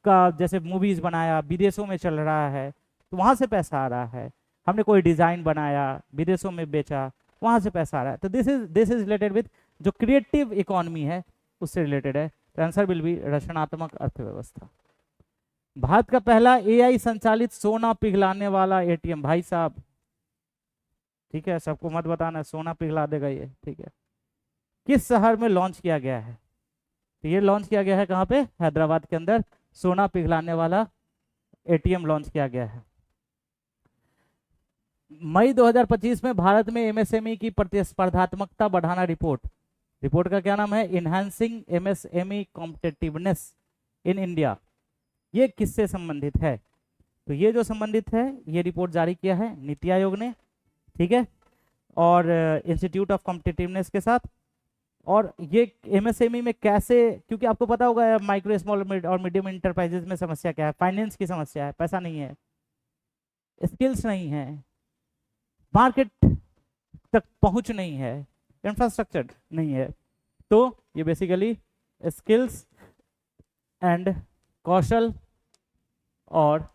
Speaker 1: का जैसे मूवीज बनाया विदेशों में चल रहा है तो वहाँ से पैसा आ रहा है, हमने कोई डिजाइन बनाया विदेशों में बेचा, वहाँ से पैसा आ रहा है। तो दिस इज रिलेटेड विद जो क्रिएटिव इकोनॉमी है उससे रिलेटेड है। तो आंसर विल बी रचनात्मक अर्थव्यवस्था। भारत का पहला एआई संचालित सोना पिघलाने वाला एटीएम, भाई साहब, ठीक है, सबको मत बताना सोना पिघला देगा ये, ठीक है, किस शहर में लॉन्च किया गया है? तो ये लॉन्च किया गया है कहाँ पे, हैदराबाद के अंदर सोना पिघलाने वाला एटीएम लॉन्च किया गया है। मई 2025 में भारत में एमएसएमई की प्रतिस्पर्धात्मकता बढ़ाना रिपोर्ट, रिपोर्ट का क्या नाम है, enhancing MSME competitiveness in India. ये किससे संबंधित है? तो ये जो संबंधित है ये रिपोर्ट जारी किया है नीति आयोग ने, ठीक है, और इंस्टीट्यूट ऑफ कॉम्पिटिटिवनेस के साथ। और ये एमएसएमई में कैसे, क्योंकि आपको पता होगा माइक्रो स्मॉल और मीडियम इंटरप्राइजेज में समस्या क्या है, फाइनेंस की समस्या है, पैसा नहीं है, स्किल्स नहीं है, मार्केट तक पहुंच नहीं है, इंफ्रास्ट्रक्चर नहीं है। तो ये बेसिकली स्किल्स एंड कौशल और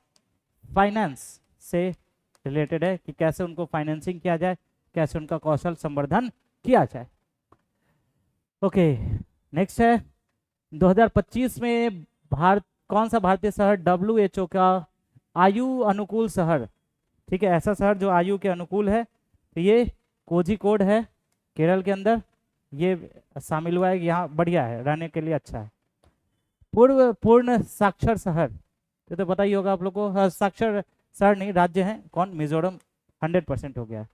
Speaker 1: फाइनेंस से रिलेटेड है कि कैसे उनको फाइनेंसिंग किया जाए, कैसे उनका कौशल संवर्धन किया जाए। ओके, नेक्स्ट है 2025 में भारत कौन सा भारतीय शहर WHO का आयु अनुकूल शहर, ठीक है, ऐसा शहर जो आयु के अनुकूल है, तो ये कोझिकोड है केरल के अंदर, ये शामिल हुआ है, यहाँ बढ़िया है, रहने के लिए अच्छा है। पूर्ण साक्षर शहर, तो पता ही होगा आप लोग को, साक्षर शहर नहीं राज्य है, कौन, मिजोरम 100% हो गया है।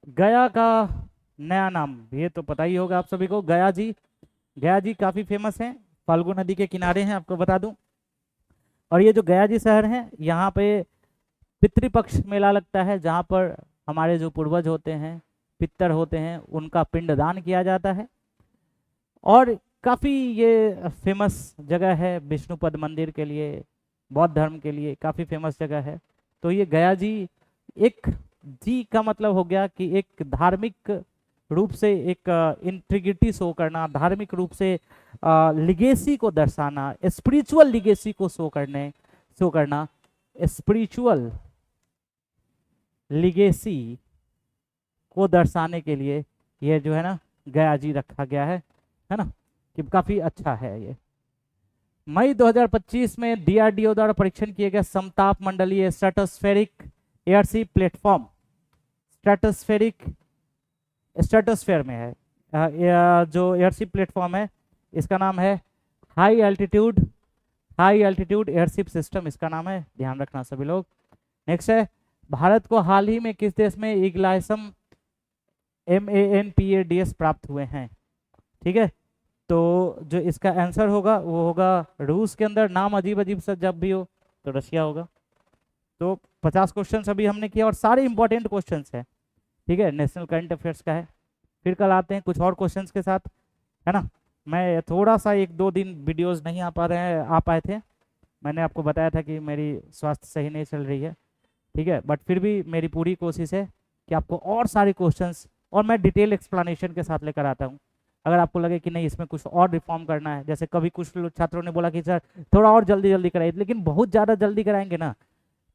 Speaker 1: गया का नया नाम, ये तो पता ही होगा आप सभी को, गया जी, गया जी काफी फेमस है, फाल्गु नदी के किनारे हैं, आपको बता दूं। और ये जो गया जी शहर है यहाँ पे पितृपक्ष मेला लगता है, जहाँ पर हमारे जो पूर्वज होते हैं, पितर होते हैं, उनका पिंडदान किया जाता है। और काफ़ी ये फेमस जगह है विष्णुपद मंदिर के लिए, बौद्ध धर्म के लिए काफ़ी फेमस जगह है। तो ये गया जी, एक जी का मतलब हो गया कि एक धार्मिक रूप से एक इंटीग्रिटी शो करना, धार्मिक रूप से लिगेसी को दर्शाना, स्पिरिचुअल लिगेसी को शो करना, स्पिरिचुअल लिगेसी को दर्शाने के लिए ये जो है ना गया जी रखा गया है ना, कि काफी अच्छा है ये। मई 2025 में डीआरडीओ द्वारा परीक्षण किए गए समताप मंडलीय स्ट्रेटोस्फेरिक एयरशिप प्लेटफॉर्म, स्ट्रेटोस्फेयर में है जो एयरशिप प्लेटफॉर्म है, इसका नाम है हाई एल्टीट्यूड एयरशिप सिस्टम, इसका नाम है, ध्यान रखना सभी लोग। नेक्स्ट है, भारत को हाल ही में किस देश में इग्लाइसम MANPADS प्राप्त हुए हैं? ठीक है, तो जो इसका आंसर होगा वो होगा रूस के अंदर। नाम अजीब अजीब सा जब भी हो तो रशिया होगा। तो 50 क्वेश्चन अभी हमने किया और सारे इंपॉर्टेंट क्वेश्चंस हैं, ठीक है, नेशनल करंट अफेयर्स का है। फिर कल आते हैं कुछ और क्वेश्चंस के साथ, है ना। मैं थोड़ा सा 1-2 दिन वीडियोस नहीं आ पाए थे, मैंने आपको बताया था कि मेरी स्वास्थ्य सही नहीं चल रही है, ठीक है, बट फिर भी मेरी पूरी कोशिश है कि आपको और सारे क्वेश्चंस और मैं डिटेल एक्सप्लेनेशन के साथ लेकर आता हूँ। अगर आपको लगे कि नहीं इसमें कुछ और रिफॉर्म करना है, जैसे कभी कुछ छात्रों ने बोला कि सर थोड़ा और जल्दी कराइए, लेकिन बहुत ज़्यादा जल्दी कराएंगे ना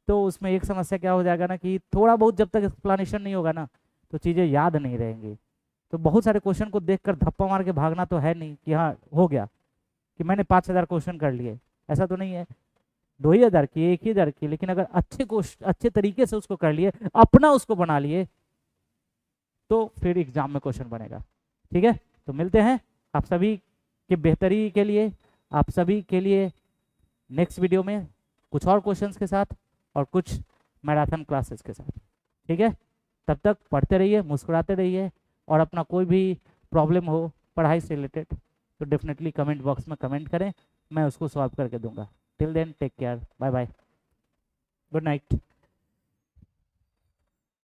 Speaker 1: तो उसमें एक समस्या क्या हो जाएगा ना कि थोड़ा बहुत जब तक एक्सप्लेनेशन नहीं होगा ना तो चीज़ें याद नहीं रहेंगी। तो बहुत सारे क्वेश्चन को देखकर धप्पा मार के भागना तो है नहीं कि हाँ हो गया, कि मैंने 5000 क्वेश्चन कर लिए, ऐसा तो नहीं है। 2000 की, 1000 की, लेकिन अगर अच्छे तरीके से उसको कर लिए, अपना उसको बना लिए, तो फिर एग्जाम में क्वेश्चन बनेगा। ठीक है, तो मिलते हैं आप सभी के बेहतरी के लिए, आप सभी के लिए नेक्स्ट वीडियो में कुछ और क्वेश्चंस के साथ और कुछ मैराथन क्लासेस के साथ। ठीक है, तब तक पढ़ते रहिए, मुस्कुराते रहिए, और अपना कोई भी प्रॉब्लम हो पढ़ाई से रिलेटेड तो डेफिनेटली कमेंट बॉक्स में कमेंट करें, मैं उसको सॉल्व करके दूंगा। Till then take care, bye bye, good night.